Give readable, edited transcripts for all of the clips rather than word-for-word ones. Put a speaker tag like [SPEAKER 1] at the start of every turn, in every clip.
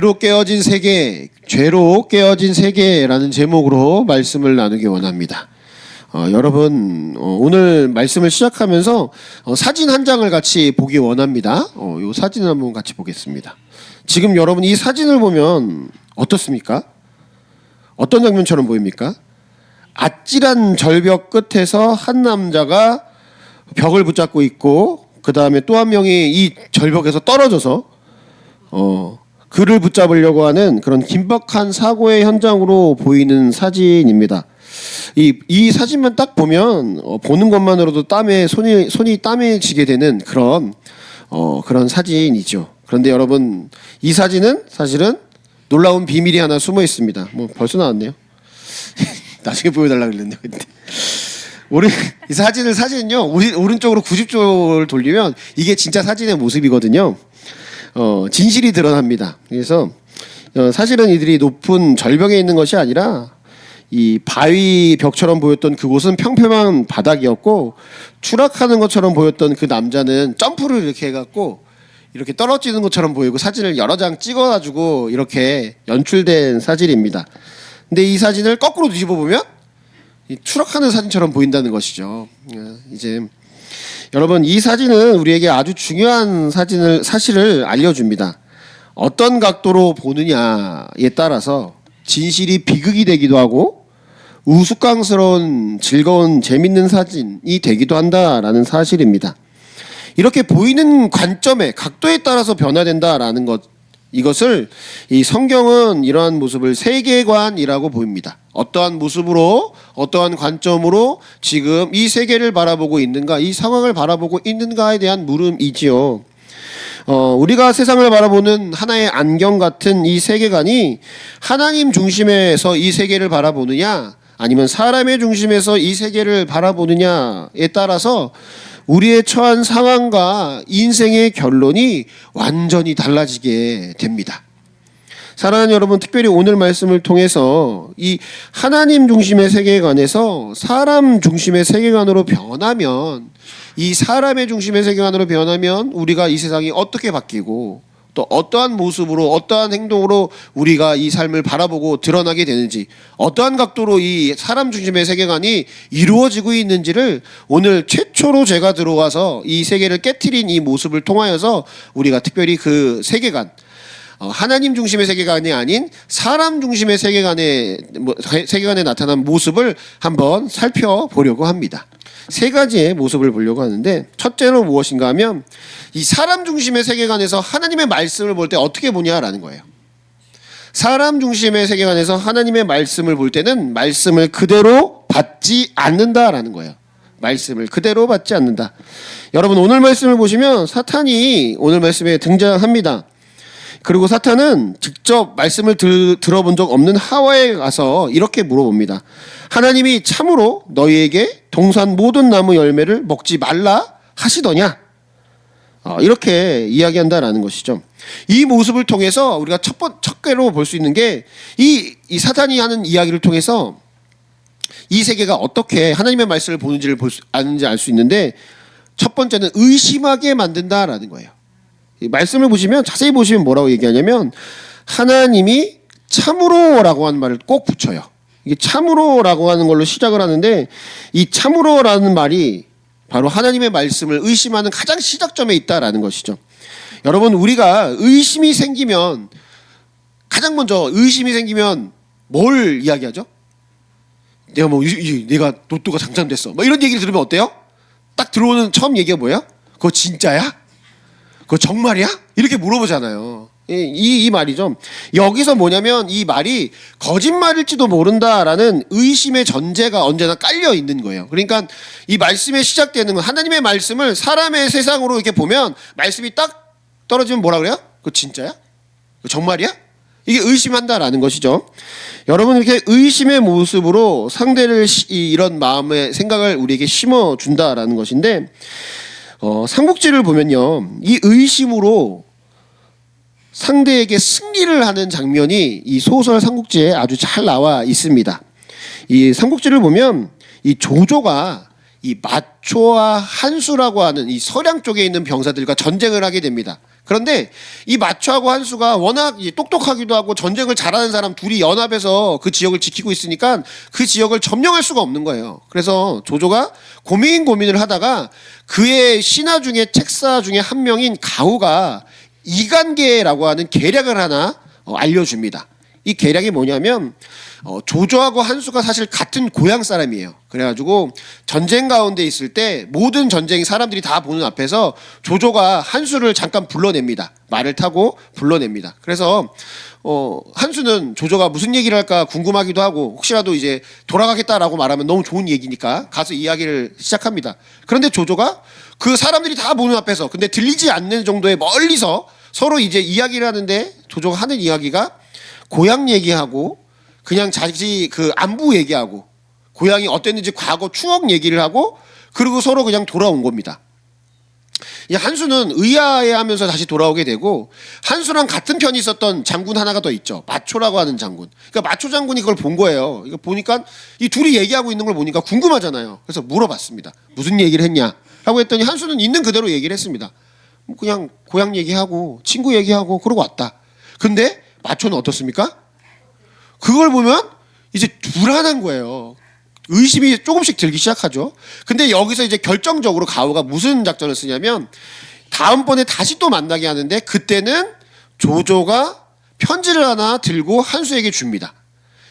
[SPEAKER 1] 죄로 깨어진 세계, 죄로 깨어진 세계라는 제목으로 말씀을 나누기 원합니다. 여러분 오늘 말씀을 시작하면서 사진 한 장을 같이 보기 원합니다. 이 사진을 한번 같이 보겠습니다. 지금 여러분 이 사진을 보면 어떻습니까? 어떤 장면처럼 보입니까? 아찔한 절벽 끝에서 한 남자가 벽을 붙잡고 있고 그 다음에 또 한 명이 이 절벽에서 떨어져서 그를 붙잡으려고 하는 그런 긴박한 사고의 현장으로 보이는 사진입니다. 이 사진만 딱 보면 보는 것만으로도 손이 땀에 지게 되는 그런 사진이죠. 그런데 여러분 이 사진은 사실은 놀라운 비밀이 하나 숨어 있습니다. 벌써 나왔네요. 나중에 보여달라고 그랬는데 이 사진은요 오른쪽으로 90도를 돌리면 이게 진짜 사진의 모습이거든요. 진실이 드러납니다. 그래서 사실은 이들이 높은 절벽에 있는 것이 아니라 이 바위 벽처럼 보였던 그곳은 평평한 바닥이었고 추락하는 것처럼 보였던 그 남자는 점프를 이렇게 해갖고 이렇게 떨어지는 것처럼 보이고 사진을 여러 장 찍어가지고 이렇게 연출된 사진입니다. 근데 이 사진을 거꾸로 뒤집어 보면 추락하는 사진처럼 보인다는 것이죠. 이제 여러분 이 사진은 우리에게 아주 중요한 사실을 알려줍니다. 어떤 각도로 보느냐에 따라서 진실이 비극이 되기도 하고 우스꽝스러운 즐거운 재밌는 사진이 되기도 한다라는 사실입니다. 이렇게 보이는 관점의 각도에 따라서 변화된다라는 것, 이것을 이 성경은 이러한 모습을 세계관이라고 보입니다. 어떠한 모습으로 어떠한 관점으로 지금 이 세계를 바라보고 있는가, 이 상황을 바라보고 있는가에 대한 물음이지요. 우리가 세상을 바라보는 하나의 안경 같은 이 세계관이 하나님 중심에서 이 세계를 바라보느냐 아니면 사람의 중심에서 이 세계를 바라보느냐에 따라서 우리의 처한 상황과 인생의 결론이 완전히 달라지게 됩니다. 사랑하는 여러분, 특별히 오늘 말씀을 통해서 이 하나님 중심의 세계관에서 사람 중심의 세계관으로 변하면, 이 사람의 중심의 세계관으로 변하면 우리가 이 세상이 어떻게 바뀌고 또 어떠한 모습으로 어떠한 행동으로 우리가 이 삶을 바라보고 드러나게 되는지, 어떠한 각도로 이 사람 중심의 세계관이 이루어지고 있는지를 오늘 최초로 제가 들어와서 이 세계를 깨트린 이 모습을 통하여서 우리가 특별히 그 세계관, 하나님 중심의 세계관이 아닌 사람 중심의 세계관에 나타난 모습을 한번 살펴보려고 합니다. 세 가지의 모습을 보려고 하는데, 첫째로 무엇인가 하면 이 사람 중심의 세계관에서 하나님의 말씀을 볼 때 어떻게 보냐라는 거예요. 사람 중심의 세계관에서 하나님의 말씀을 볼 때는 말씀을 그대로 받지 않는다라는 거예요. 말씀을 그대로 받지 않는다. 여러분 오늘 말씀을 보시면 사탄이 오늘 말씀에 등장합니다. 그리고 사탄은 직접 말씀을 들어본 적 없는 하와에 가서 이렇게 물어봅니다. 하나님이 참으로 너희에게 동산 모든 나무 열매를 먹지 말라 하시더냐? 이렇게 이야기한다라는 것이죠. 이 모습을 통해서 우리가 첫째로 볼 수 있는 게 이 사탄이 하는 이야기를 통해서 이 세계가 어떻게 하나님의 말씀을 보는지를 아는지 알 수 있는데, 첫 번째는 의심하게 만든다라는 거예요. 말씀을 보시면 자세히 보시면 뭐라고 얘기하냐면 하나님이 참으로라고 하는 말을 꼭 붙여요. 이게 참으로라고 하는 걸로 시작을 하는데, 이 참으로라는 말이 바로 하나님의 말씀을 의심하는 가장 시작점에 있다라는 것이죠. 여러분 우리가 의심이 생기면 가장 먼저 의심이 생기면 뭘 이야기하죠? 내가 로또가 당첨됐어. 이런 얘기를 들으면 어때요? 딱 들어오는 처음 얘기가 뭐예요? 그거 진짜야? 그거 정말이야? 이렇게 물어보잖아요. 이 말이죠. 여기서 뭐냐면 이 말이 거짓말일지도 모른다라는 의심의 전제가 언제나 깔려 있는 거예요. 그러니까 이 말씀에 시작되는 건, 하나님의 말씀을 사람의 세상으로 이렇게 보면 말씀이 딱 떨어지면 뭐라 그래요? 그거 진짜야? 그거 정말이야? 이게 의심한다라는 것이죠. 여러분 이렇게 의심의 모습으로 상대를 이런 마음의 생각을 우리에게 심어준다라는 것인데, 삼국지를 보면요, 이 의심으로 상대에게 승리를 하는 장면이 이 소설 삼국지에 아주 잘 나와 있습니다. 이 삼국지를 보면 이 조조가 이 마초와 한수라고 하는 이 서량 쪽에 있는 병사들과 전쟁을 하게 됩니다. 그런데 이 마초하고 한수가 워낙 똑똑하기도 하고 전쟁을 잘하는 사람 둘이 연합해서 그 지역을 지키고 있으니까 그 지역을 점령할 수가 없는 거예요. 그래서 조조가 고민을 하다가 그의 신하 중에 책사 중에 한 명인 가후가 이간계라고 하는 계략을 하나 알려줍니다. 이 계략이 뭐냐면 조조하고 한수가 사실 같은 고향 사람이에요. 그래가지고 전쟁 가운데 있을 때 모든 전쟁이 사람들이 다 보는 앞에서 조조가 한수를 잠깐 불러냅니다. 말을 타고 불러냅니다. 그래서 한수는 조조가 무슨 얘기를 할까 궁금하기도 하고 혹시라도 이제 돌아가겠다라고 말하면 너무 좋은 얘기니까 가서 이야기를 시작합니다. 그런데 조조가 그 사람들이 다 보는 앞에서 근데 들리지 않는 정도의 멀리서 서로 이제 이야기를 하는데 조조가 하는 이야기가 고향 얘기하고 그냥 자기 그 안부 얘기하고 고향이 어땠는지 과거 추억 얘기를 하고 그리고 서로 그냥 돌아온 겁니다. 이 한수는 의아해하면서 다시 돌아오게 되고 한수랑 같은 편이 있었던 장군 하나가 더 있죠. 마초라고 하는 장군. 그러니까 마초 장군이 그걸 본 거예요. 이거 보니까 이 둘이 얘기하고 있는 걸 보니까 궁금하잖아요. 그래서 물어봤습니다. 무슨 얘기를 했냐? 라고 했더니 한수는 있는 그대로 얘기를 했습니다. 그냥 고향 얘기하고 친구 얘기하고 그러고 왔다. 근데 마초는 어떻습니까? 그걸 보면 이제 불안한 거예요. 의심이 조금씩 들기 시작하죠. 근데 여기서 이제 결정적으로 가후가 무슨 작전을 쓰냐면 다음번에 다시 또 만나게 하는데 그때는 조조가 편지를 하나 들고 한수에게 줍니다.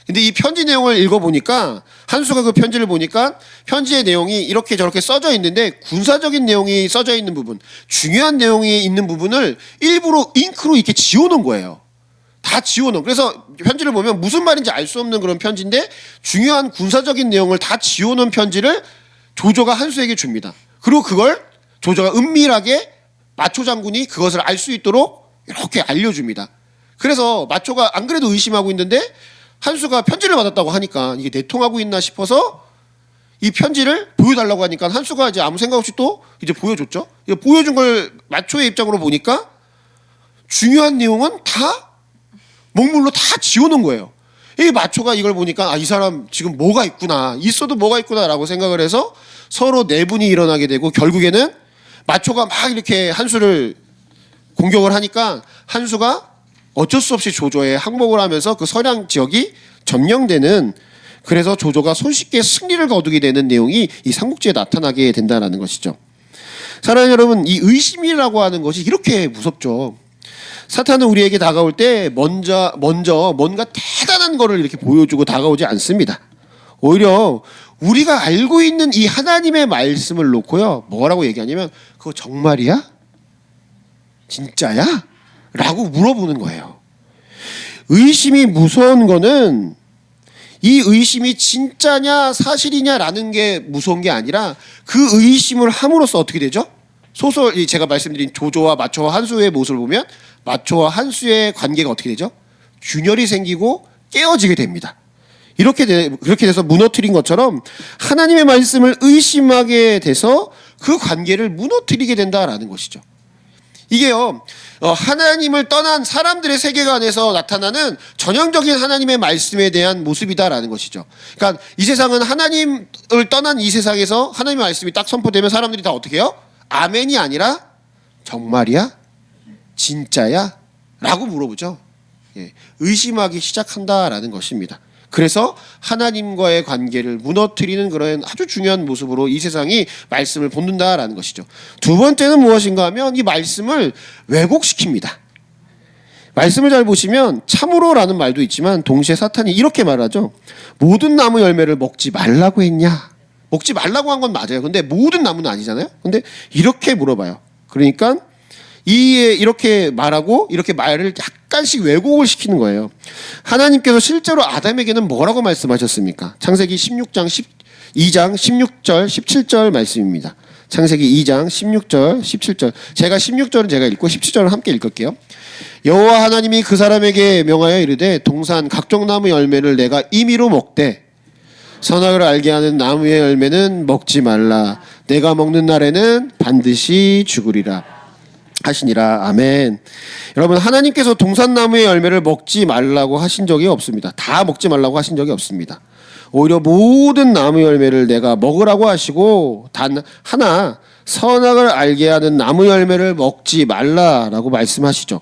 [SPEAKER 1] 근데 이 편지 내용을 읽어보니까 한수가 그 편지를 보니까 편지의 내용이 이렇게 저렇게 써져 있는데 군사적인 내용이 써져 있는 부분, 중요한 내용이 있는 부분을 일부러 잉크로 이렇게 지워놓은 거예요. 다 지워놓은. 그래서 편지를 보면 무슨 말인지 알 수 없는 그런 편지인데 중요한 군사적인 내용을 다 지워놓은 편지를 조조가 한수에게 줍니다. 그리고 그걸 조조가 은밀하게 마초 장군이 그것을 알 수 있도록 이렇게 알려줍니다. 그래서 마초가 안 그래도 의심하고 있는데 한수가 편지를 받았다고 하니까 이게 내통하고 있나 싶어서 이 편지를 보여달라고 하니까 한수가 이제 아무 생각 없이 또 이제 보여줬죠. 보여준 걸 마초의 입장으로 보니까 중요한 내용은 다 먹물로 다 지워놓은 거예요. 이 마초가 이걸 보니까 이 사람 지금 뭐가 있구나, 있어도 뭐가 있구나라고 생각을 해서 서로 내분이 일어나게 되고 결국에는 마초가 막 이렇게 한수를 공격을 하니까 한수가 어쩔 수 없이 조조에 항복을 하면서 그 서량 지역이 점령되는, 그래서 조조가 손쉽게 승리를 거두게 되는 내용이 이 삼국지에 나타나게 된다는 것이죠. 사랑하는 여러분, 이 의심이라고 하는 것이 이렇게 무섭죠. 사탄은 우리에게 다가올 때 먼저 뭔가 대단한 거를 이렇게 보여주고 다가오지 않습니다. 오히려 우리가 알고 있는 이 하나님의 말씀을 놓고요, 뭐라고 얘기하냐면 그거 정말이야? 진짜야? 라고 물어보는 거예요. 의심이 무서운 거는 이 의심이 진짜냐 사실이냐라는 게 무서운 게 아니라 그 의심을 함으로써 어떻게 되죠? 소설 제가 말씀드린 조조와 마초와 한수의 모습을 보면 마초와 한수의 관계가 어떻게 되죠? 균열이 생기고 깨어지게 됩니다. 그렇게 돼서 무너뜨린 것처럼 하나님의 말씀을 의심하게 돼서 그 관계를 무너뜨리게 된다라는 것이죠. 이게요, 하나님을 떠난 사람들의 세계관에서 나타나는 전형적인 하나님의 말씀에 대한 모습이다라는 것이죠. 그러니까 이 세상은 하나님을 떠난 이 세상에서 하나님의 말씀이 딱 선포되면 사람들이 다 어떻게 해요? 아멘이 아니라 정말이야? 진짜야? 라고 물어보죠. 예, 의심하기 시작한다라는 것입니다. 그래서 하나님과의 관계를 무너뜨리는 그런 아주 중요한 모습으로 이 세상이 말씀을 본다라는 것이죠. 두 번째는 무엇인가 하면 이 말씀을 왜곡시킵니다. 말씀을 잘 보시면 참으로라는 말도 있지만 동시에 사탄이 이렇게 말하죠. 모든 나무 열매를 먹지 말라고 했냐? 먹지 말라고 한 건 맞아요. 근데 모든 나무는 아니잖아요. 근데 이렇게 물어봐요. 그러니까 이렇게 말하고 이렇게 말을 약간씩 왜곡을 시키는 거예요. 하나님께서 실제로 아담에게는 뭐라고 말씀하셨습니까? 창세기 2장 16절 17절 말씀입니다. 창세기 2장 16절 17절. 제가 16절은 제가 읽고 17절은 함께 읽을게요. 여호와 하나님이 그 사람에게 명하여 이르되 동산 각종 나무 열매를 내가 임의로 먹되 선악을 알게 하는 나무의 열매는 먹지 말라. 내가 먹는 날에는 반드시 죽으리라 하시니라. 아멘. 여러분, 하나님께서 동산나무의 열매를 먹지 말라고 하신 적이 없습니다. 다 먹지 말라고 하신 적이 없습니다. 오히려 모든 나무 열매를 내가 먹으라고 하시고 단 하나 선악을 알게 하는 나무 열매를 먹지 말라라고 말씀하시죠.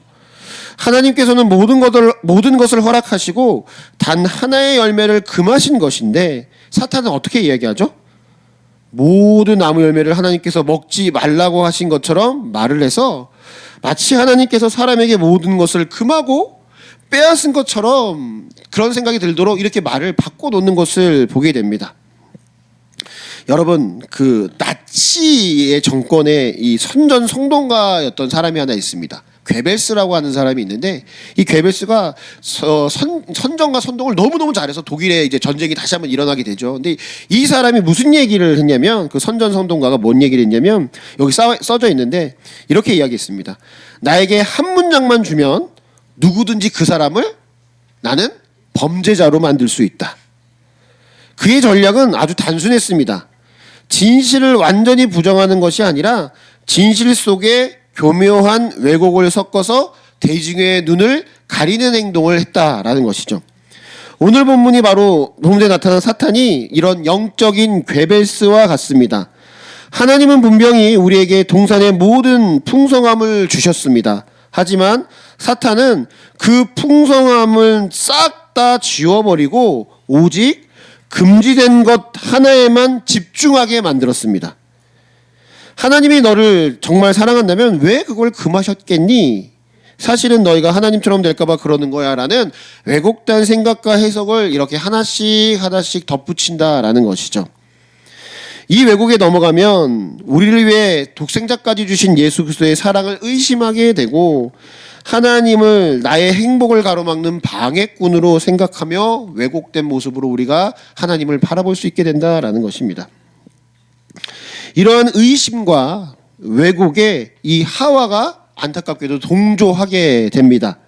[SPEAKER 1] 하나님께서는 모든 것을 허락하시고 단 하나의 열매를 금하신 것인데 사탄은 어떻게 이야기하죠? 모든 나무 열매를 하나님께서 먹지 말라고 하신 것처럼 말을 해서 마치 하나님께서 사람에게 모든 것을 금하고 빼앗은 것처럼 그런 생각이 들도록 이렇게 말을 바꿔놓는 것을 보게 됩니다. 여러분, 그 나치의 정권의 이 선전성동가였던 사람이 하나 있습니다. 괴벨스라고 하는 사람이 있는데 이 괴벨스가 선전과 선동을 너무너무 잘해서 독일에 이제 전쟁이 다시 한번 일어나게 되죠. 근데 이 사람이 무슨 얘기를 했냐면 그 선전성동가가 뭔 얘기를 했냐면 여기 써져 있는데 이렇게 이야기했습니다. 나에게 한 문장만 주면 누구든지 그 사람을 나는 범죄자로 만들 수 있다. 그의 전략은 아주 단순했습니다. 진실을 완전히 부정하는 것이 아니라 진실 속에 교묘한 왜곡을 섞어서 대중의 눈을 가리는 행동을 했다라는 것이죠. 오늘 본문이 바로 본문에 나타난 사탄이 이런 영적인 괴벨스와 같습니다. 하나님은 분명히 우리에게 동산의 모든 풍성함을 주셨습니다. 하지만 사탄은 그 풍성함을 싹 다 지워버리고 오직 금지된 것 하나에만 집중하게 만들었습니다. 하나님이 너를 정말 사랑한다면 왜 그걸 금하셨겠니? 사실은 너희가 하나님처럼 될까봐 그러는 거야 라는 왜곡된 생각과 해석을 이렇게 하나씩 덧붙인다라는 것이죠. 이 왜곡에 넘어가면 우리를 위해 독생자까지 주신 예수 그리스도의 사랑을 의심하게 되고 하나님을 나의 행복을 가로막는 방해꾼으로 생각하며 왜곡된 모습으로 우리가 하나님을 바라볼 수 있게 된다라는 것입니다. 이러한 의심과 왜곡에 이 하와가 안타깝게도 동조하게 됩니다.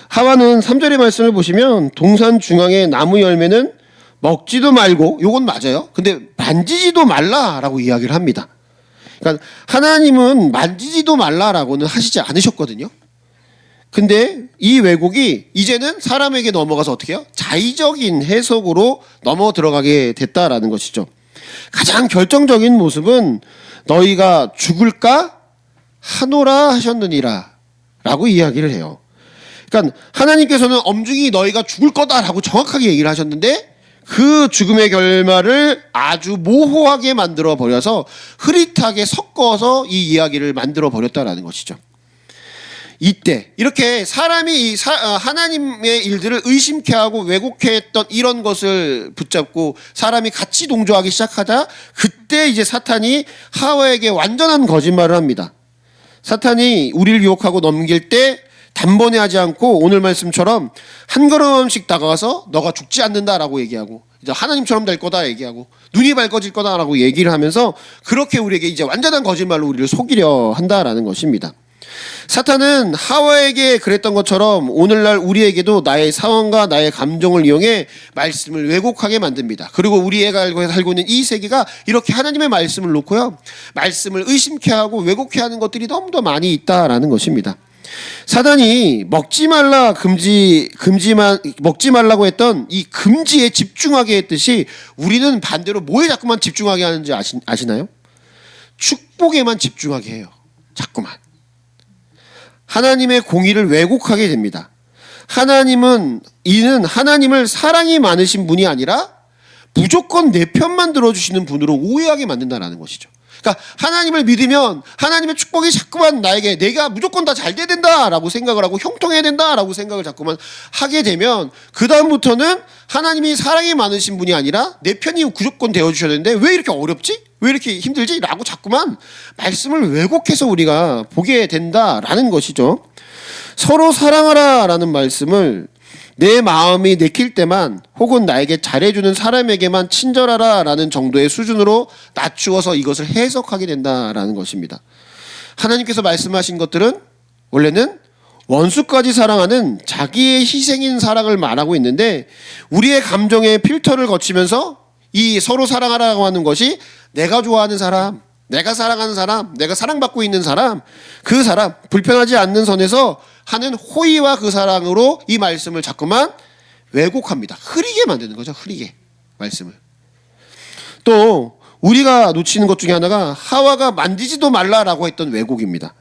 [SPEAKER 1] 하와는 3절의 말씀을 보시면 동산 중앙의 나무 열매는 먹지도 말고, 요건 맞아요. 근데 만지지도 말라라고 이야기를 합니다. 그러니까 하나님은 만지지도 말라라고는 하시지 않으셨거든요. 근데 이 왜곡이 이제는 사람에게 넘어가서 어떻게 해요? 자의적인 해석으로 넘어 들어가게 됐다라는 것이죠. 가장 결정적인 모습은 너희가 죽을까 하노라 하셨느니라 라고 이야기를 해요. 그러니까 하나님께서는 엄중히 너희가 죽을 거다라고 정확하게 얘기를 하셨는데 그 죽음의 결말을 아주 모호하게 만들어 버려서 흐릿하게 섞어서 이 이야기를 만들어 버렸다라는 것이죠. 이때 이렇게 사람이 하나님의 일들을 의심케 하고 왜곡해 했던 이런 것을 붙잡고 사람이 같이 동조하기 시작하자 그때 이제 사탄이 하와에게 완전한 거짓말을 합니다. 사탄이 우리를 유혹하고 넘길 때 단번에 하지 않고 오늘 말씀처럼 한 걸음씩 다가가서 너가 죽지 않는다라고 얘기하고 이제 하나님처럼 될 거다 얘기하고 눈이 밝아질 거다라고 얘기를 하면서 그렇게 우리에게 이제 완전한 거짓말로 우리를 속이려 한다라는 것입니다. 사탄은 하와에게 그랬던 것처럼 오늘날 우리에게도 나의 상황과 나의 감정을 이용해 말씀을 왜곡하게 만듭니다. 그리고 우리가 살고 있는 이 세계가 이렇게 하나님의 말씀을 놓고요, 말씀을 의심케 하고 왜곡케 하는 것들이 너무도 많이 있다라는 것입니다. 사단이 먹지 말라고 했던 이 금지에 집중하게 했듯이 우리는 반대로 뭐에 자꾸만 집중하게 하는지 아시나요? 축복에만 집중하게 해요. 자꾸만. 하나님의 공의를 왜곡하게 됩니다. 이는 하나님을 사랑이 많으신 분이 아니라 무조건 내 편만 들어주시는 분으로 오해하게 만든다는 것이죠. 그러니까 하나님을 믿으면 하나님의 축복이 자꾸만 나에게 내가 무조건 다 잘 돼야 된다라고 생각을 하고 형통해야 된다라고 생각을 자꾸만 하게 되면 그 다음부터는 하나님이 사랑이 많으신 분이 아니라 내 편이 무조건 되어주셨는데 왜 이렇게 어렵지? 왜 이렇게 힘들지? 라고 자꾸만 말씀을 왜곡해서 우리가 보게 된다라는 것이죠. 서로 사랑하라 라는 말씀을 내 마음이 내킬 때만 혹은 나에게 잘해주는 사람에게만 친절하라 라는 정도의 수준으로 낮추어서 이것을 해석하게 된다라는 것입니다. 하나님께서 말씀하신 것들은 원래는 원수까지 사랑하는 자기의 희생인 사랑을 말하고 있는데 우리의 감정의 필터를 거치면서 이 서로 사랑하라고 하는 것이 내가 좋아하는 사람, 내가 사랑하는 사람, 내가 사랑받고 있는 사람, 그 사람, 불편하지 않는 선에서 하는 호의와 그 사랑으로 이 말씀을 자꾸만 왜곡합니다. 흐리게 만드는 거죠. 흐리게. 말씀을. 또 우리가 놓치는 것 중에 하나가 하와가 만지지도 말라라고 했던 왜곡입니다.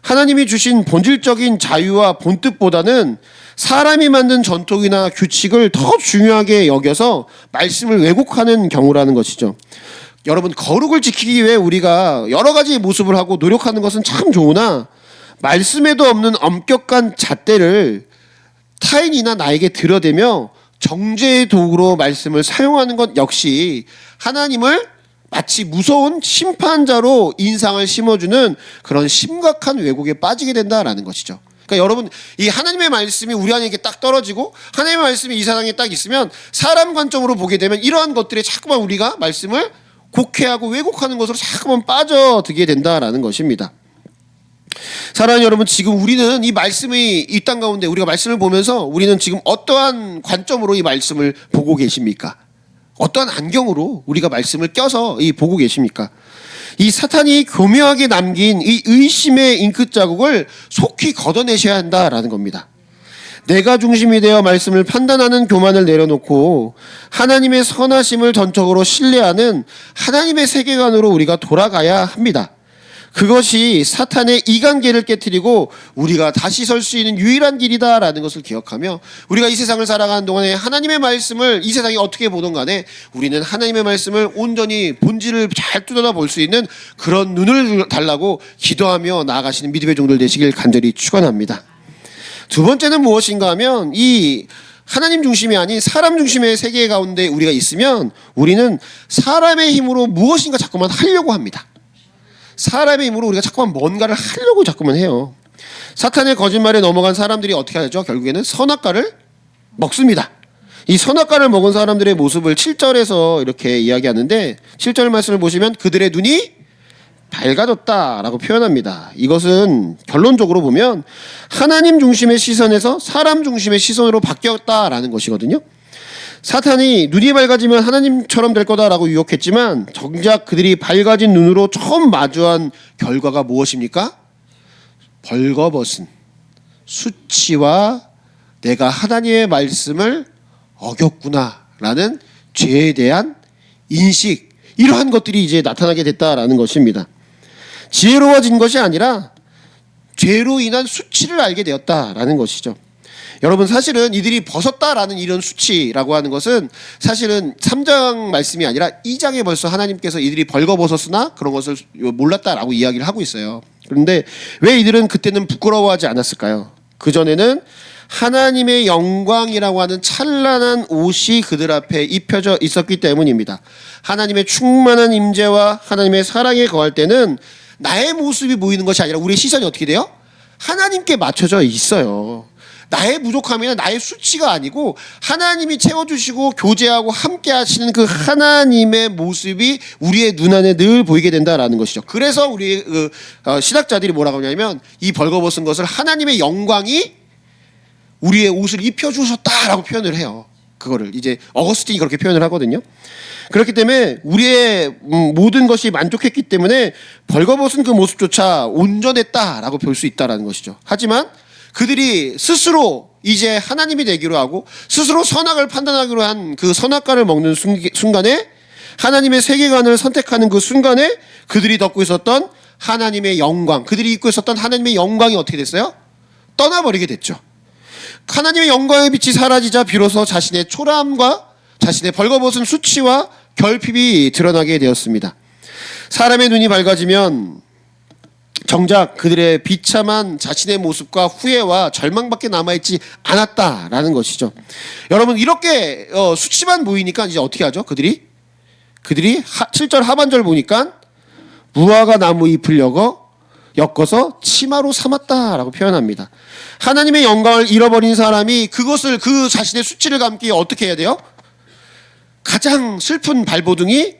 [SPEAKER 1] 하나님이 주신 본질적인 자유와 본뜻보다는 사람이 만든 전통이나 규칙을 더 중요하게 여겨서 말씀을 왜곡하는 경우라는 것이죠. 여러분, 거룩을 지키기 위해 우리가 여러 가지 모습을 하고 노력하는 것은 참 좋으나 말씀에도 없는 엄격한 잣대를 타인이나 나에게 들여대며 정죄의 도구로 말씀을 사용하는 것 역시 하나님을 마치 무서운 심판자로 인상을 심어주는 그런 심각한 왜곡에 빠지게 된다라는 것이죠. 그러니까 여러분, 이 하나님의 말씀이 우리 안에 딱 떨어지고 하나님의 말씀이 이 세상에 딱 있으면 사람 관점으로 보게 되면 이러한 것들에 자꾸만 우리가 말씀을 곡해하고 왜곡하는 것으로 자꾸만 빠져들게 된다라는 것입니다. 사랑하는 여러분, 지금 우리는 이 말씀이 이 땅 가운데 우리가 말씀을 보면서 우리는 지금 어떠한 관점으로 이 말씀을 보고 계십니까? 어떠한 안경으로 우리가 말씀을 껴서 보고 계십니까? 이 사탄이 교묘하게 남긴 이 의심의 잉크 자국을 속히 걷어내셔야 한다라는 겁니다. 내가 중심이 되어 말씀을 판단하는 교만을 내려놓고 하나님의 선하심을 전적으로 신뢰하는 하나님의 세계관으로 우리가 돌아가야 합니다. 그것이 사탄의 이간계를 깨트리고 우리가 다시 설 수 있는 유일한 길이다라는 것을 기억하며 우리가 이 세상을 살아가는 동안에 하나님의 말씀을 이 세상이 어떻게 보든 간에 우리는 하나님의 말씀을 온전히 본질을 잘 뚜렷이 볼 수 있는 그런 눈을 달라고 기도하며 나아가시는 믿음의 종들 되시길 간절히 축원합니다. 두 번째는 무엇인가 하면 이 하나님 중심이 아닌 사람 중심의 세계 가운데 우리가 있으면 우리는 사람의 힘으로 무엇인가 자꾸만 하려고 합니다. 사람의 힘으로 우리가 자꾸만 뭔가를 하려고 자꾸만 해요. 사탄의 거짓말에 넘어간 사람들이 어떻게 하죠? 결국에는 선악과를 먹습니다. 이 선악과를 먹은 사람들의 모습을 7절에서 이렇게 이야기하는데 7절 말씀을 보시면 그들의 눈이 밝아졌다라고 표현합니다. 이것은 결론적으로 보면 하나님 중심의 시선에서 사람 중심의 시선으로 바뀌었다라는 것이거든요. 사탄이 눈이 밝아지면 하나님처럼 될 거다라고 유혹했지만 정작 그들이 밝아진 눈으로 처음 마주한 결과가 무엇입니까? 벌거벗은 수치와 내가 하나님의 말씀을 어겼구나라는 죄에 대한 인식, 이러한 것들이 이제 나타나게 됐다라는 것입니다. 지혜로워진 것이 아니라 죄로 인한 수치를 알게 되었다라는 것이죠. 여러분, 사실은 이들이 벗었다라는 이런 수치라고 하는 것은 사실은 3장 말씀이 아니라 2장에 벌써 하나님께서 이들이 벌거벗었으나 그런 것을 몰랐다라고 이야기를 하고 있어요. 그런데 왜 이들은 그때는 부끄러워하지 않았을까요? 그전에는 하나님의 영광이라고 하는 찬란한 옷이 그들 앞에 입혀져 있었기 때문입니다. 하나님의 충만한 임재와 하나님의 사랑에 거할 때는 나의 모습이 보이는 것이 아니라 우리의 시선이 어떻게 돼요? 하나님께 맞춰져 있어요. 나의 부족함이나 나의 수치가 아니고 하나님이 채워주시고 교제하고 함께 하시는 그 하나님의 모습이 우리의 눈안에 늘 보이게 된다라는 것이죠. 그래서 우리 신학자들이 뭐라고 하냐면 이 벌거벗은 것을 하나님의 영광이 우리의 옷을 입혀주셨다라고 표현을 해요. 그거를 이제 어거스틴이 그렇게 표현을 하거든요. 그렇기 때문에 우리의 모든 것이 만족했기 때문에 벌거벗은 그 모습조차 온전했다라고 볼 수 있다라는 것이죠. 하지만 그들이 스스로 이제 하나님이 되기로 하고 스스로 선악을 판단하기로 한 그 선악과를 먹는 순간에 하나님의 세계관을 선택하는 그 순간에 그들이 덮고 있었던 하나님의 영광, 그들이 입고 있었던 하나님의 영광이 어떻게 됐어요? 떠나버리게 됐죠. 하나님의 영광의 빛이 사라지자 비로소 자신의 초라함과 자신의 벌거벗은 수치와 결핍이 드러나게 되었습니다. 사람의 눈이 밝아지면 정작 그들의 비참한 자신의 모습과 후회와 절망밖에 남아있지 않았다라는 것이죠. 여러분, 이렇게 수치만 보이니까 이제 어떻게 하죠? 그들이 7절 하반절 보니까 무화과 나무 잎을 엮어서 치마로 삼았다라고 표현합니다. 하나님의 영광을 잃어버린 사람이 그것을 그 자신의 수치를 감기 어떻게 해야 돼요? 가장 슬픈 발버둥이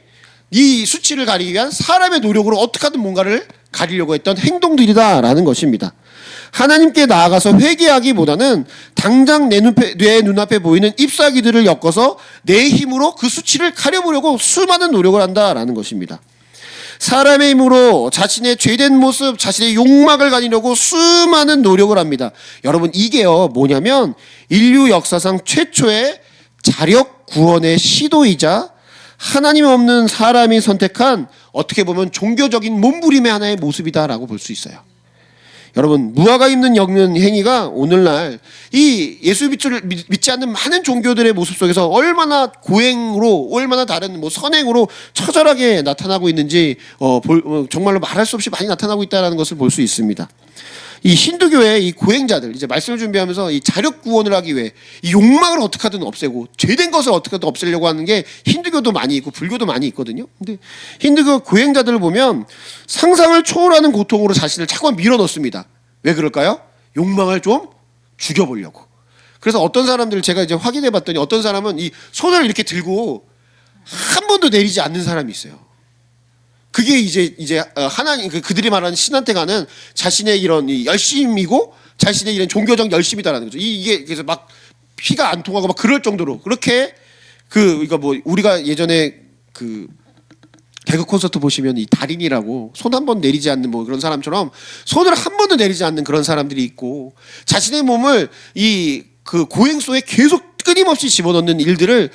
[SPEAKER 1] 이 수치를 가리기 위한 사람의 노력으로 어떻게 하든 뭔가를 가리려고 했던 행동들이다라는 것입니다. 하나님께 나아가서 회개하기보다는 당장 내 눈앞에 보이는 잎사귀들을 엮어서 내 힘으로 그 수치를 가려보려고 수많은 노력을 한다라는 것입니다. 사람의 힘으로 자신의 죄된 모습, 자신의 욕망을 가리려고 수많은 노력을 합니다. 여러분, 이게요 뭐냐면 인류 역사상 최초의 자력 구원의 시도이자 하나님 없는 사람이 선택한 어떻게 보면 종교적인 몸부림의 하나의 모습이다라고 볼 수 있어요. 여러분, 무화과 잎는 엮는 행위가 오늘날 이 예수 믿지 않는 많은 종교들의 모습 속에서 얼마나 고행으로, 얼마나 다른 선행으로 처절하게 나타나고 있는지 정말로 말할 수 없이 많이 나타나고 있다는 것을 볼 수 있습니다. 이 힌두교의 이 고행자들, 이제 말씀을 준비하면서 이 자력 구원을 하기 위해 이 욕망을 어떻게 하든 없애고 죄된 것을 어떻게 하든 없애려고 하는 게 힌두교도 많이 있고 불교도 많이 있거든요. 근데 힌두교 고행자들을 보면 상상을 초월하는 고통으로 자신을 자꾸 밀어넣습니다. 왜 그럴까요? 욕망을 좀 죽여보려고. 그래서 어떤 사람들을 제가 이제 확인해 봤더니 어떤 사람은 이 손을 이렇게 들고 한 번도 내리지 않는 사람이 있어요. 그게 이제 하나님, 그들이 말하는 신한테 가는 자신의 이런 열심이고 자신의 이런 종교적 열심이다라는 거죠. 이게 그래서 막 피가 안 통하고 막 그럴 정도로 그렇게 이거 우리가 예전에 개그 콘서트 보시면 이 달인이라고 손 한 번 내리지 않는 그런 사람처럼 손을 한 번도 내리지 않는 그런 사람들이 있고 자신의 몸을 고행소에 계속 끊임없이 집어넣는 일들을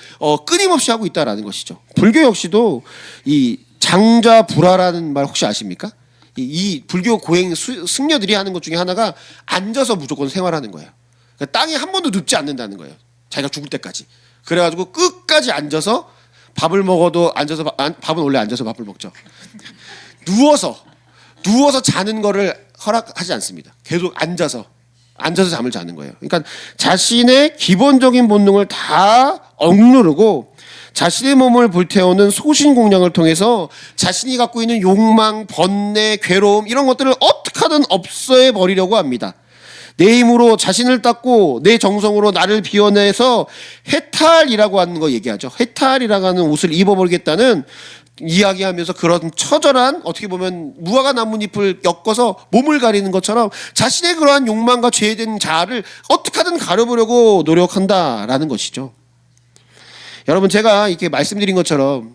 [SPEAKER 1] 끊임없이 하고 있다라는 것이죠. 불교 역시도 이 장좌불화라는 말 혹시 아십니까? 이 불교 고행 승려들이 하는 것 중에 하나가 앉아서 무조건 생활하는 거예요. 그러니까 땅에 한 번도 눕지 않는다는 거예요. 자기가 죽을 때까지. 그래가지고 끝까지 앉아서 밥을 먹어도 앉아서 밥은 원래 앉아서 밥을 먹죠. 누워서 자는 거를 허락하지 않습니다. 계속 앉아서 잠을 자는 거예요. 그러니까 자신의 기본적인 본능을 다 억누르고 자신의 몸을 불태우는 소신공양을 통해서 자신이 갖고 있는 욕망, 번뇌, 괴로움 이런 것들을 어떻게 하든 없애 버리려고 합니다. 내 힘으로 자신을 닦고 내 정성으로 나를 비워내서 해탈이라고 하는 거 얘기하죠. 해탈이라고 하는 옷을 입어버리겠다는 이야기하면서 그런 처절한 어떻게 보면 무화과 나뭇잎을 엮어서 몸을 가리는 것처럼 자신의 그러한 욕망과 죄된 자아를 어떻게 하든 가려보려고 노력한다라는 것이죠. 여러분, 제가 이렇게 말씀드린 것처럼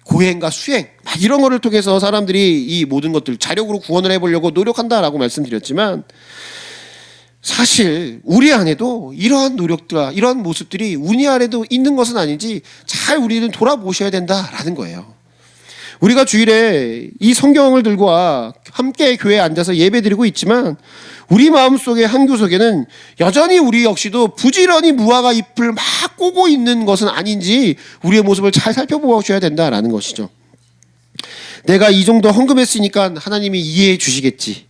[SPEAKER 1] 고행과 수행 이런 거를 통해서 사람들이 이 모든 것들 자력으로 구원을 해보려고 노력한다라고 말씀드렸지만 사실 우리 안에도 이러한 노력들과 이러한 모습들이 우리 안에도 있는 것은 아닌지 잘 우리는 돌아보셔야 된다라는 거예요. 우리가 주일에 이 성경을 들고 함께 교회에 앉아서 예배드리고 있지만 우리 마음속의 한 구석에는 여전히 우리 역시도 부지런히 무화과 잎을 막 꼬고 있는 것은 아닌지 우리의 모습을 잘 살펴보셔야 된다라는 것이죠. 내가 이 정도 헌금했으니까 하나님이 이해해 주시겠지.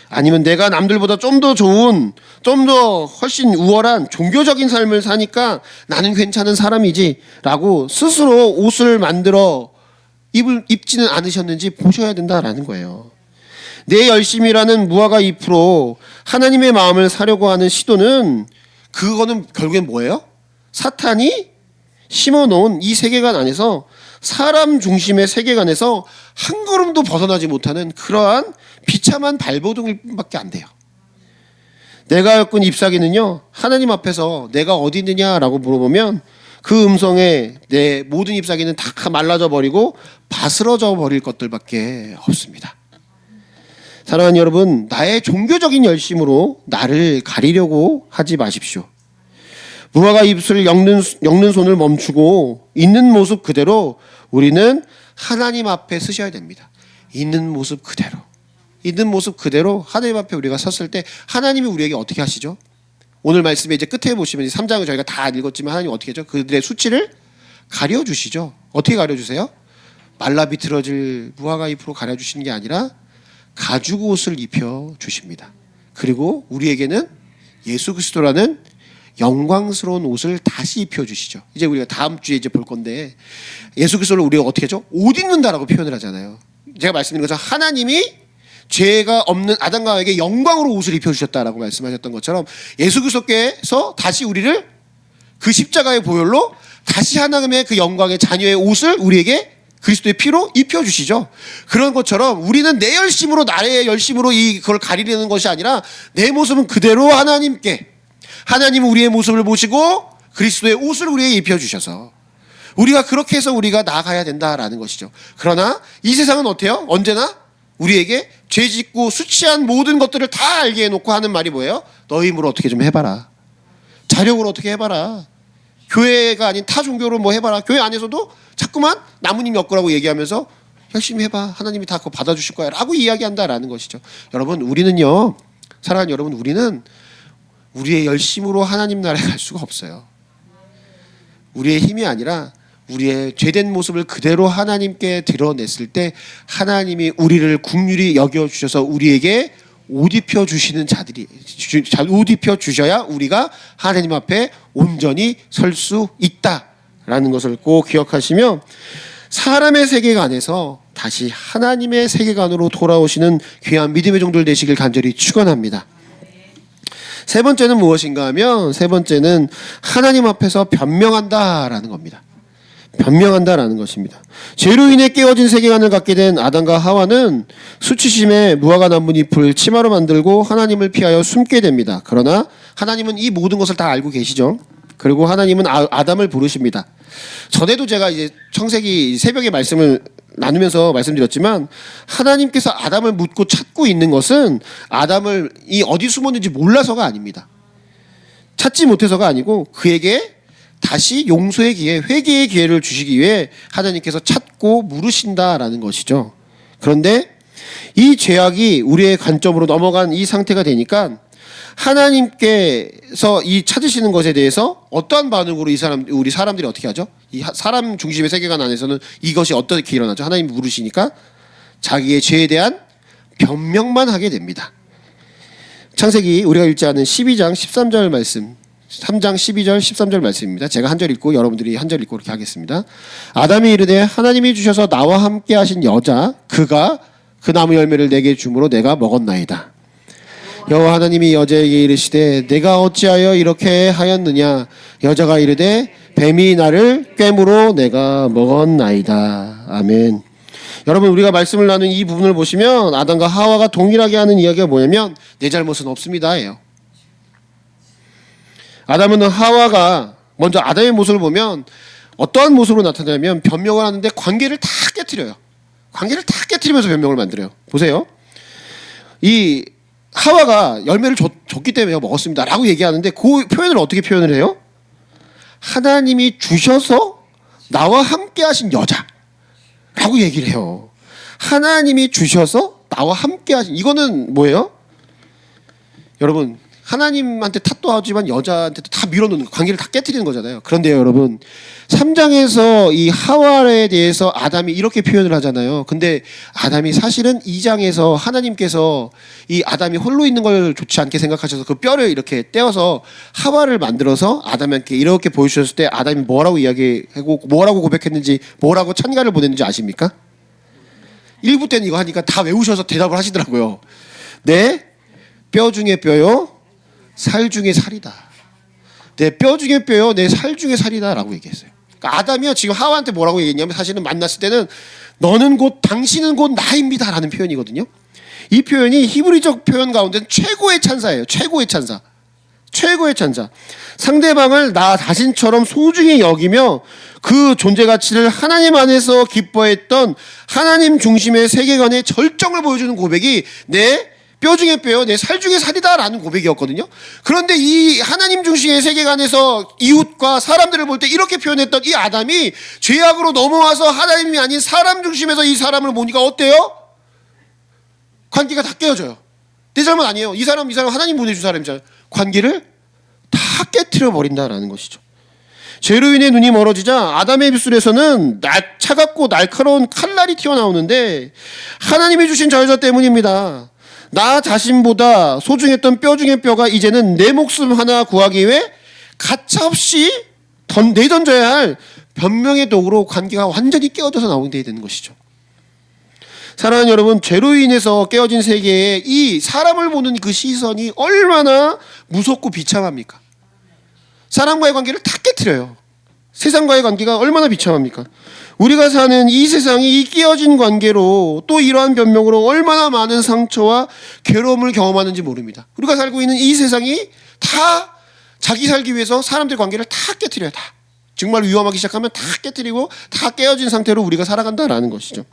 [SPEAKER 1] 아니면 내가 남들보다 좀 더 좋은, 좀 더 훨씬 우월한 종교적인 삶을 사니까 나는 괜찮은 사람이지 라고 스스로 옷을 만들어 입지는 않으셨는지 보셔야 된다라는 거예요. 내 열심이라는 무화과 잎으로 하나님의 마음을 사려고 하는 시도는 그거는 결국엔 뭐예요? 사탄이 심어놓은 이 세계관 안에서 사람 중심의 세계관에서 한 걸음도 벗어나지 못하는 그러한 비참한 발버둥일 뿐밖에 안 돼요. 내가 엮은 잎사귀는요, 하나님 앞에서 내가 어디 있느냐라고 물어보면 그 음성에 내 모든 잎사귀는 다 말라져 버리고 바스러져 버릴 것들밖에 없습니다. 사랑하는 여러분, 나의 종교적인 열심으로 나를 가리려고 하지 마십시오. 무화과 잎을 엮는 손을 멈추고 있는 모습 그대로 우리는 하나님 앞에 서셔야 됩니다. 있는 모습 그대로 하나님 앞에 우리가 섰을 때 하나님이 우리에게 어떻게 하시죠? 오늘 말씀에 이제 끝에 보시면 3장을 저희가 다 읽었지만 하나님 어떻게 하죠? 그들의 수치를 가려주시죠. 어떻게 가려주세요? 말라 비틀어질 무화과 잎으로 가려주시는 게 아니라 가죽 옷을 입혀주십니다. 그리고 우리에게는 예수 그리스도라는 영광스러운 옷을 다시 입혀주시죠. 이제 우리가 다음 주에 이제 볼 건데 예수 그리스도를 우리가 어떻게 하죠? 옷 입는다라고 표현을 하잖아요. 제가 말씀드린 것처럼 하나님이 죄가 없는 아담과 하와에게 영광으로 옷을 입혀주셨다라고 말씀하셨던 것처럼 예수 그리스도께서 다시 우리를 그 십자가의 보혈로 다시 하나님의 그 영광의 자녀의 옷을 우리에게 그리스도의 피로 입혀주시죠. 그런 것처럼 우리는 내 열심으로 나의 열심으로 그걸 가리려는 것이 아니라 내 모습은 그대로 하나님께, 하나님은 우리의 모습을 보시고 그리스도의 옷을 우리에게 입혀주셔서 우리가 그렇게 해서 우리가 나아가야 된다라는 것이죠. 그러나 이 세상은 어때요? 언제나 우리에게 죄짓고 수치한 모든 것들을 다 알게 해놓고 하는 말이 뭐예요? 너 힘으로 어떻게 좀 해봐라. 자력으로 어떻게 해봐라. 교회가 아닌 타 종교로 뭐 해봐라. 교회 안에서도 자꾸만 나무님 엮으라고 얘기하면서 열심히 해봐. 하나님이 다 그거 받아주실 거야. 라고 이야기한다라는 것이죠. 여러분, 우리는요. 사랑하는 여러분, 우리는 우리의 열심으로 하나님 나라에 갈 수가 없어요. 우리의 힘이 아니라 우리의 죄된 모습을 그대로 하나님께 드러냈을 때 하나님이 우리를 긍휼히 여겨주셔서 우리에게 옷 입혀 주시는 자들이 옷 입혀 주셔야 우리가 하나님 앞에 온전히 설 수 있다라는 것을 꼭 기억하시며 사람의 세계관에서 다시 하나님의 세계관으로 돌아오시는 귀한 믿음의 종들 되시길 간절히 축원합니다. 세 번째는 무엇인가 하면 세 번째는 하나님 앞에서 변명한다라는 겁니다. 변명한다라는 것입니다. 죄로 인해 깨어진 세계관을 갖게 된 아담과 하와는 수치심에 무화과 나무 잎을 치마로 만들고 하나님을 피하여 숨게 됩니다. 그러나 하나님은 이 모든 것을 다 알고 계시죠. 그리고 하나님은 아담을 부르십니다. 전에도 제가 이제 청세기 새벽에 말씀을 나누면서 말씀드렸지만 하나님께서 아담을 묻고 찾고 있는 것은 아담을 어디 숨었는지 몰라서가 아닙니다. 찾지 못해서가 아니고 그에게 다시 용서의 기회, 회개의 기회를 주시기 위해 하나님께서 찾고 물으신다라는 것이죠. 그런데 이 죄악이 우리의 관점으로 넘어간 이 상태가 되니까 하나님께서 이 찾으시는 것에 대해서 어떠한 반응으로 우리 사람들이 어떻게 하죠? 이 사람 중심의 세계관 안에서는 이것이 어떻게 일어나죠? 하나님이 물으시니까 자기의 죄에 대한 변명만 하게 됩니다. 창세기 우리가 읽지 않은 12장 13절 말씀, 3장 12절 13절 말씀입니다. 제가 한 절 읽고 여러분들이 한 절 읽고 이렇게 하겠습니다. 아담이 이르되 하나님이 주셔서 나와 함께 하신 여자 그가 그 나무 열매를 내게 주므로 내가 먹었나이다. 여호와 하나님이 여자에게 이르시되 내가 어찌하여 이렇게 하였느냐. 여자가 이르되 뱀이 나를 꿰므로 내가 먹었나이다. 아멘. 여러분, 우리가 말씀을 나눈 이 부분을 보시면 아담과 하와가 동일하게 하는 이야기가 뭐냐면 내 잘못은 없습니다예요. 아담은 하와가 먼저 아담의 모습을 보면 어떠한 모습으로 나타나냐면 변명을 하는데 관계를 다 깨트려요. 관계를 다 깨트리면서 변명을 만들어요. 보세요. 이 하와가 열매를 줬기 때문에 먹었습니다 라고 얘기하는데 그 표현을 어떻게 표현을 해요? 하나님이 주셔서 나와 함께 하신 여자라고 얘기를 해요. 하나님이 주셔서 나와 함께 하신, 이거는 뭐예요? 여러분, 하나님한테 탓도 하지만 여자한테도 다 밀어놓는, 관계를 다 깨트리는 거잖아요. 그런데요, 여러분, 3장에서 이 하와에 대해서 아담이 이렇게 표현을 하잖아요. 근데 아담이 사실은 2장에서 하나님께서 이 아담이 홀로 있는 걸 좋지 않게 생각하셔서 그 뼈를 이렇게 떼어서 하와를 만들어서 아담한테 이렇게 보여주셨을 때 아담이 뭐라고 이야기하고 뭐라고 고백했는지, 뭐라고 찬가를 보냈는지 아십니까? 1부 때는 이거 하니까 다 외우셔서 대답을 하시더라고요. 내 뼈 중에 뼈요, 살 중에 살이다. 내 뼈 중에 뼈요, 내 살 중에 살이다 라고 얘기했어요. 그러니까 아담이요, 지금 하와한테 뭐라고 얘기했냐면 사실은 만났을 때는 당신은 곧 나입니다 라는 표현이거든요. 이 표현이 히브리적 표현 가운데는 최고의 찬사예요. 최고의 찬사. 최고의 찬사. 상대방을 나 자신처럼 소중히 여기며 그 존재 가치를 하나님 안에서 기뻐했던 하나님 중심의 세계관의 절정을 보여주는 고백이 내 뼈 중에 뼈요, 내 살 중에 살이다 라는 고백이었거든요. 그런데 이 하나님 중심의 세계관에서 이웃과 사람들을 볼 때 이렇게 표현했던 이 아담이 죄악으로 넘어와서 하나님이 아닌 사람 중심에서 이 사람을 보니까 어때요? 관계가 다 깨어져요. 내 잘못 아니에요. 이 사람 하나님 보내준 사람이잖아요. 관계를 다 깨트려 버린다라는 것이죠. 죄로 인해 눈이 멀어지자 아담의 입술에서는 차갑고 날카로운 칼날이 튀어나오는데 하나님이 주신 저 여자 때문입니다. 나 자신보다 소중했던 뼈 중의 뼈가 이제는 내 목숨 하나 구하기 위해 가차없이 내던져야 할 변명의 도구로 관계가 완전히 깨어져서 나오게 되는 것이죠. 사랑하는 여러분, 죄로 인해서 깨어진 세계에 이 사람을 보는 그 시선이 얼마나 무섭고 비참합니까? 사람과의 관계를 다 깨트려요. 세상과의 관계가 얼마나 비참합니까? 우리가 사는 이 세상이 이 끼어진 관계로 또 이러한 변명으로 얼마나 많은 상처와 괴로움을 경험하는지 모릅니다. 우리가 살고 있는 이 세상이 다 자기 살기 위해서 사람들 관계를 다 깨트려요. 다. 정말 위험하기 시작하면 다 깨트리고 다 깨어진 상태로 우리가 살아간다라는 것이죠.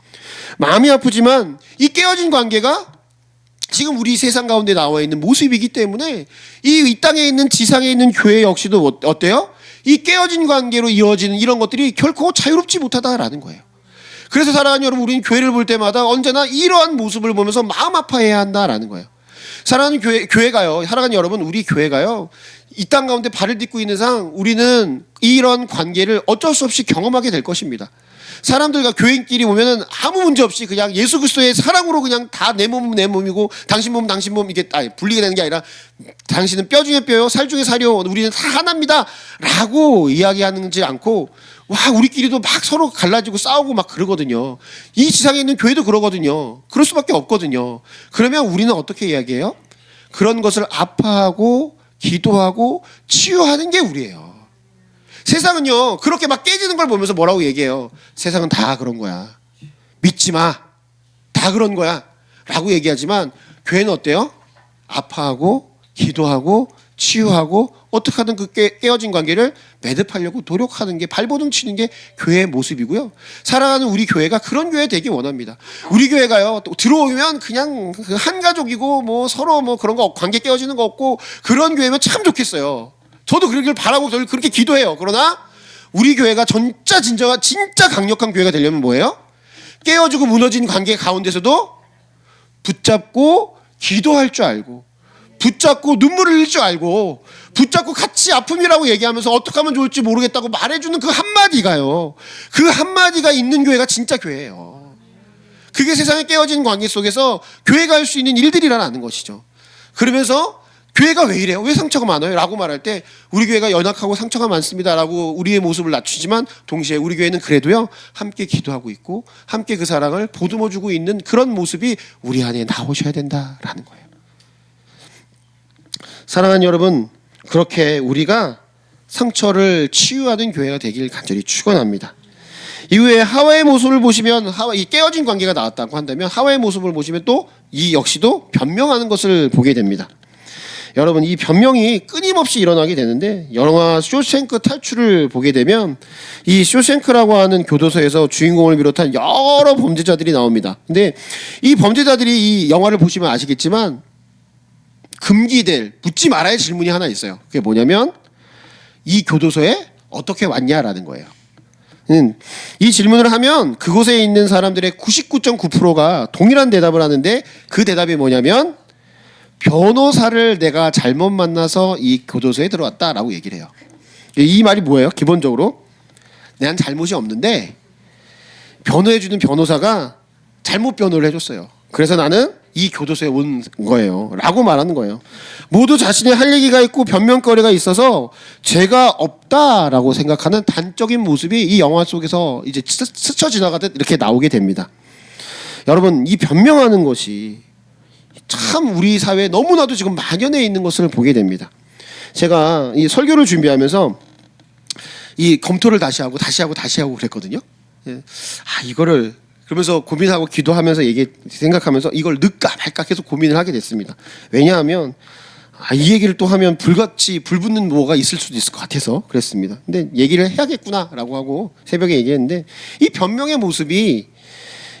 [SPEAKER 1] 마음이 아프지만 이 깨어진 관계가 지금 우리 세상 가운데 나와 있는 모습이기 때문에 이 땅에 있는 지상에 있는 교회 역시도 어때요? 이 깨어진 관계로 이어지는 이런 것들이 결코 자유롭지 못하다라는 거예요. 그래서 사랑하는 여러분, 우리는 교회를 볼 때마다 언제나 이러한 모습을 보면서 마음 아파해야 한다라는 거예요. 사랑하는 교회가요, 사랑하는 여러분, 우리 교회가요, 이 땅 가운데 발을 딛고 있는 상 우리는 이런 관계를 어쩔 수 없이 경험하게 될 것입니다. 사람들과 교인끼리 보면은 아무 문제 없이 그냥 예수 그리스도의 사랑으로 그냥 다 내 몸은 내 몸이고 당신 몸은 당신 몸, 이게 분리가 되는 게 아니라 당신은 뼈 중에 뼈요 살 중에 살이요 우리는 다 하나입니다 라고 이야기하는지 않고, 와, 우리끼리도 막 서로 갈라지고 싸우고 막 그러거든요. 이 지상에 있는 교회도 그러거든요. 그럴 수밖에 없거든요. 그러면 우리는 어떻게 이야기해요? 그런 것을 아파하고 기도하고 치유하는 게 우리예요. 세상은요, 그렇게 막 깨지는 걸 보면서 뭐라고 얘기해요? 세상은 다 그런 거야, 믿지 마, 다 그런 거야 라고 얘기하지만, 교회는 어때요? 아파하고 기도하고 치유하고 어떻게 하든 그 깨어진 관계를 매듭하려고 노력하는 게, 발버둥 치는 게 교회의 모습이고요. 사랑하는 우리 교회가 그런 교회 되기 원합니다. 우리 교회가요, 또 들어오면 그냥 한 가족이고 뭐 서로 뭐 그런 거 관계 깨어지는 거 없고 그런 교회면 참 좋겠어요. 저도 그러길 바라고 그렇게 기도해요. 그러나 우리 교회가 진짜 강력한 교회가 되려면 뭐예요? 깨어지고 무너진 관계 가운데서도 붙잡고 기도할 줄 알고, 붙잡고 눈물을 흘릴 줄 알고, 붙잡고 같이 아픔이라고 얘기하면서 어떻게 하면 좋을지 모르겠다고 말해주는 그 한마디가요, 그 한마디가 있는 교회가 진짜 교회예요. 그게 세상에 깨어진 관계 속에서 교회가 할 수 있는 일들이라는 것이죠. 그러면서 교회가 왜 이래요? 왜 상처가 많아요? 라고 말할 때 우리 교회가 연약하고 상처가 많습니다 라고 우리의 모습을 낮추지만, 동시에 우리 교회는 그래도요, 함께 기도하고 있고 함께 그 사랑을 보듬어주고 있는 그런 모습이 우리 안에 나오셔야 된다라는 거예요. 사랑하는 여러분, 그렇게 우리가 상처를 치유하는 교회가 되길 간절히 축원합니다. 이후에 하와의 모습을 보시면, 이 깨어진 관계가 나왔다고 한다면 하와의 모습을 보시면 또 이 역시도 변명하는 것을 보게 됩니다. 여러분, 이 변명이 끊임없이 일어나게 되는데, 영화 쇼생크 탈출을 보게 되면 이 쇼생크라고 하는 교도소에서 주인공을 비롯한 여러 범죄자들이 나옵니다. 근데 이 범죄자들이 이 영화를 보시면 아시겠지만 금기될, 묻지 말아야 할 질문이 하나 있어요. 그게 뭐냐면 이 교도소에 어떻게 왔냐라는 거예요. 이 질문을 하면 그곳에 있는 사람들의 99.9%가 동일한 대답을 하는데, 그 대답이 뭐냐면 변호사를 내가 잘못 만나서 이 교도소에 들어왔다라고 얘기를 해요. 이 말이 뭐예요? 기본적으로 난 잘못이 없는데 변호해주는 변호사가 잘못 변호를 해줬어요. 그래서 나는 이 교도소에 온 거예요 라고 말하는 거예요. 모두 자신의 할 얘기가 있고 변명거리가 있어서 죄가 없다라고 생각하는 단적인 모습이 이 영화 속에서 이제 스쳐 지나가듯 이렇게 나오게 됩니다. 여러분, 이 변명하는 것이 참 우리 사회에 너무나도 지금 만연해 있는 것을 보게 됩니다. 제가 이 설교를 준비하면서 이 검토를 다시 하고 그랬거든요. 이거를 그러면서 고민하고 기도하면서 생각하면서 이걸 넣을까 말까 계속 고민을 하게 됐습니다. 왜냐하면 이 얘기를 또 하면 불붙는 뭐가 있을 수도 있을 것 같아서 그랬습니다. 근데 얘기를 해야겠구나라고 하고 새벽에 얘기했는데, 이 변명의 모습이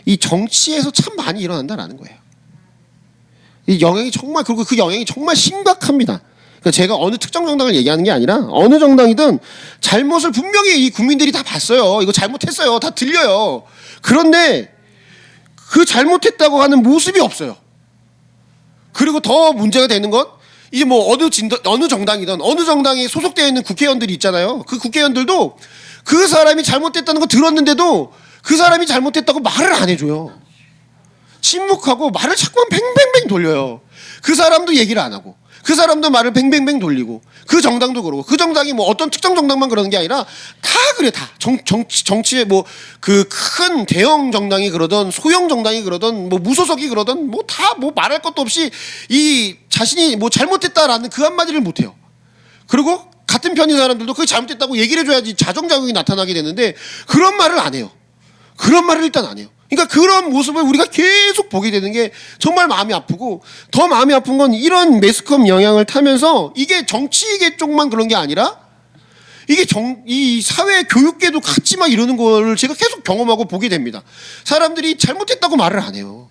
[SPEAKER 1] 이 정치에서 참 많이 일어난다라는 거예요. 이 영향이 정말, 그리고 그 영향이 정말 심각합니다. 그러니까 제가 어느 특정 정당을 얘기하는 게 아니라 어느 정당이든 잘못을 분명히 이 국민들이 다 봤어요. 이거 잘못했어요. 다 들려요. 그런데 그 잘못했다고 하는 모습이 없어요. 그리고 더 문제가 되는 건, 이제 뭐 어느 정당이든 어느 정당에 소속되어 있는 국회의원들이 있잖아요. 그 국회의원들도 그 사람이 잘못했다는 거 들었는데도 그 사람이 잘못했다고 말을 안 해줘요. 침묵하고 말을 자꾸만 뱅뱅뱅 돌려요. 그 사람도 얘기를 안 하고, 그 사람도 말을 뱅뱅뱅 돌리고, 그 정당도 그러고, 그 정당이 뭐 어떤 특정 정당만 그러는 게 아니라 다 그래. 다 정치에 뭐 그 큰 대형 정당이 그러던 소형 정당이 그러던 뭐 무소속이 그러던 뭐 다 뭐 말할 것도 없이 이 자신이 뭐 잘못했다라는 그 한마디를 못 해요. 그리고 같은 편인 사람들도 그게 잘못됐다고 얘기를 해줘야지 자정자극이 나타나게 되는데, 그런 말을 안 해요. 그런 말을 일단 안 해요. 그러니까 그런 모습을 우리가 계속 보게 되는 게 정말 마음이 아프고, 더 마음이 아픈 건 이런 매스컴 영향을 타면서 이게 정치계 쪽만 그런 게 아니라 이게 이 사회 교육계도 같이 막 이러는 거를 제가 계속 경험하고 보게 됩니다. 사람들이 잘못했다고 말을 안 해요.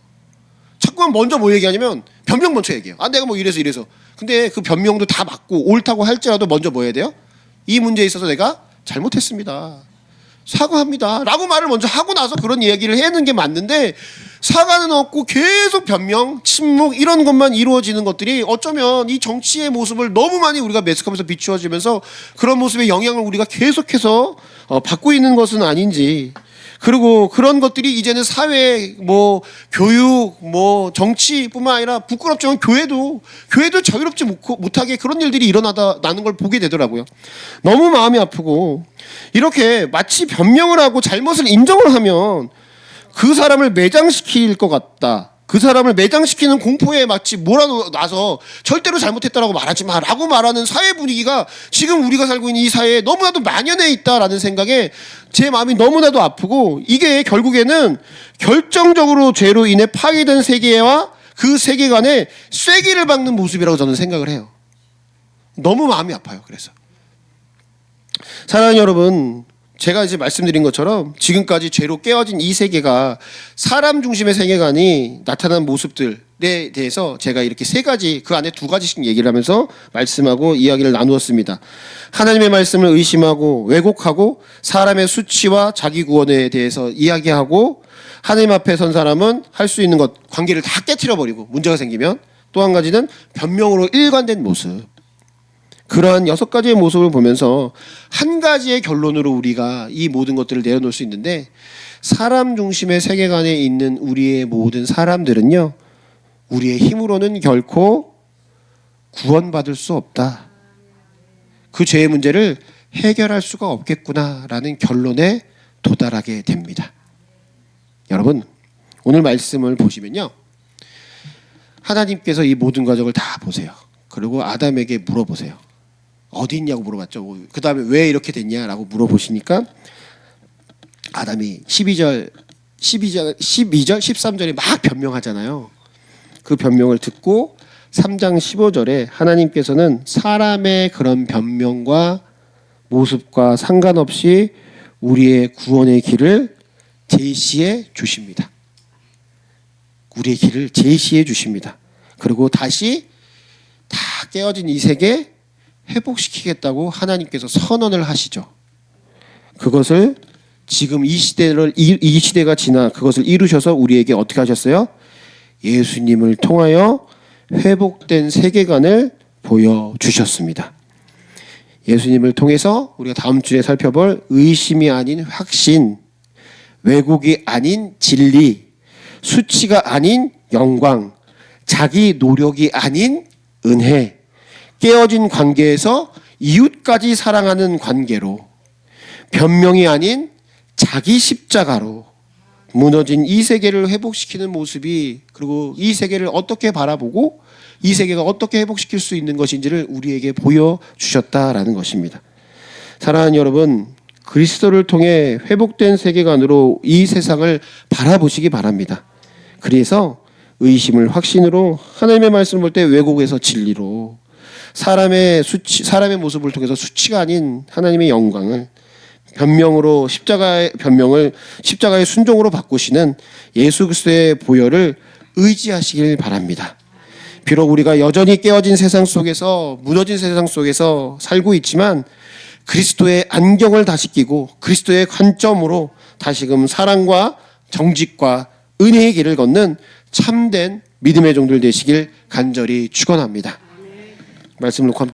[SPEAKER 1] 자꾸만 먼저 뭐 얘기하냐면 변명 먼저 얘기해요. 내가 뭐 이래서. 근데 그 변명도 다 맞고 옳다고 할지라도 먼저 뭐 해야 돼요? 이 문제에 있어서 내가 잘못했습니다. 사과합니다. 라고 말을 먼저 하고 나서 그런 얘기를 해야 하는 게 맞는데 사과는 없고 계속 변명, 침묵 이런 것만 이루어지는 것들이 어쩌면 이 정치의 모습을 너무 많이 우리가 매스컴에서 비추어지면서 그런 모습의 영향을 우리가 계속해서 받고 있는 것은 아닌지, 그리고 그런 것들이 이제는 사회, 교육, 정치뿐만 아니라 부끄럽지만 교회도 자유롭지 못하게 그런 일들이 일어나는 걸 보게 되더라고요. 너무 마음이 아프고, 이렇게 마치 변명을 하고 잘못을 인정을 하면 그 사람을 매장시킬 것 같다. 그 사람을 매장시키는 공포에 마치 몰아놔서 절대로 잘못했다라고 말하지 마라고 말하는 사회 분위기가 지금 우리가 살고 있는 이 사회에 너무나도 만연해 있다라는 생각에 제 마음이 너무나도 아프고, 이게 결국에는 결정적으로 죄로 인해 파괴된 세계와 그 세계관에 쐐기를 박는 모습이라고 저는 생각을 해요. 너무 마음이 아파요. 그래서 사랑하는 여러분, 제가 이제 말씀드린 것처럼 지금까지 죄로 깨어진 이 세계가 사람 중심의 세계관이 나타난 모습들에 대해서 제가 이렇게 세 가지, 그 안에 두 가지씩 얘기를 하면서 말씀하고 이야기를 나누었습니다. 하나님의 말씀을 의심하고 왜곡하고 사람의 수치와 자기 구원에 대해서 이야기하고, 하나님 앞에 선 사람은 할 수 있는 것, 관계를 다 깨트려버리고 문제가 생기면, 또 한 가지는 변명으로 일관된 모습. 그러한 6가지의 모습을 보면서 한 가지의 결론으로 우리가 이 모든 것들을 내려놓을 수 있는데, 사람 중심의 세계관에 있는 우리의 모든 사람들은요, 우리의 힘으로는 결코 구원받을 수 없다. 그 죄의 문제를 해결할 수가 없겠구나라는 결론에 도달하게 됩니다. 여러분, 오늘 말씀을 보시면요, 하나님께서 이 모든 과정을 다 보세요. 그리고 아담에게 물어보세요. 어디 있냐고 물어봤죠. 그 다음에 왜 이렇게 됐냐라고 물어보시니까 아담이 12절, 13절에 막 변명하잖아요. 그 변명을 듣고 3장 15절에 하나님께서는 사람의 그런 변명과 모습과 상관없이 우리의 구원의 길을 제시해 주십니다. 우리의 길을 제시해 주십니다. 그리고 다시 다 깨어진 이 세계 회복시키겠다고 하나님께서 선언을 하시죠. 그것을 지금 이 시대가 지나 그것을 이루셔서 우리에게 어떻게 하셨어요? 예수님을 통하여 회복된 세계관을 보여주셨습니다. 예수님을 통해서 우리가 다음 주에 살펴볼 의심이 아닌 확신, 왜곡이 아닌 진리, 수치가 아닌 영광, 자기 노력이 아닌 은혜, 깨어진 관계에서 이웃까지 사랑하는 관계로, 변명이 아닌 자기 십자가로 무너진 이 세계를 회복시키는 모습이, 그리고 이 세계를 어떻게 바라보고 이 세계가 어떻게 회복시킬 수 있는 것인지를 우리에게 보여주셨다라는 것입니다. 사랑하는 여러분, 그리스도를 통해 회복된 세계관으로 이 세상을 바라보시기 바랍니다. 그래서 의심을 확신으로, 하나님의 말씀을 볼 때 왜곡에서 진리로, 사람의 모습을 통해서 수치가 아닌 하나님의 영광을, 변명으로 십자가의 순종으로 바꾸시는 예수 그리스도의 보혈을 의지하시길 바랍니다. 비록 우리가 여전히 깨어진 세상 속에서, 무너진 세상 속에서 살고 있지만 그리스도의 안경을 다시 끼고 그리스도의 관점으로 다시금 사랑과 정직과 은혜의 길을 걷는 참된 믿음의 종들 되시길 간절히 축원합니다. 말씀 놓고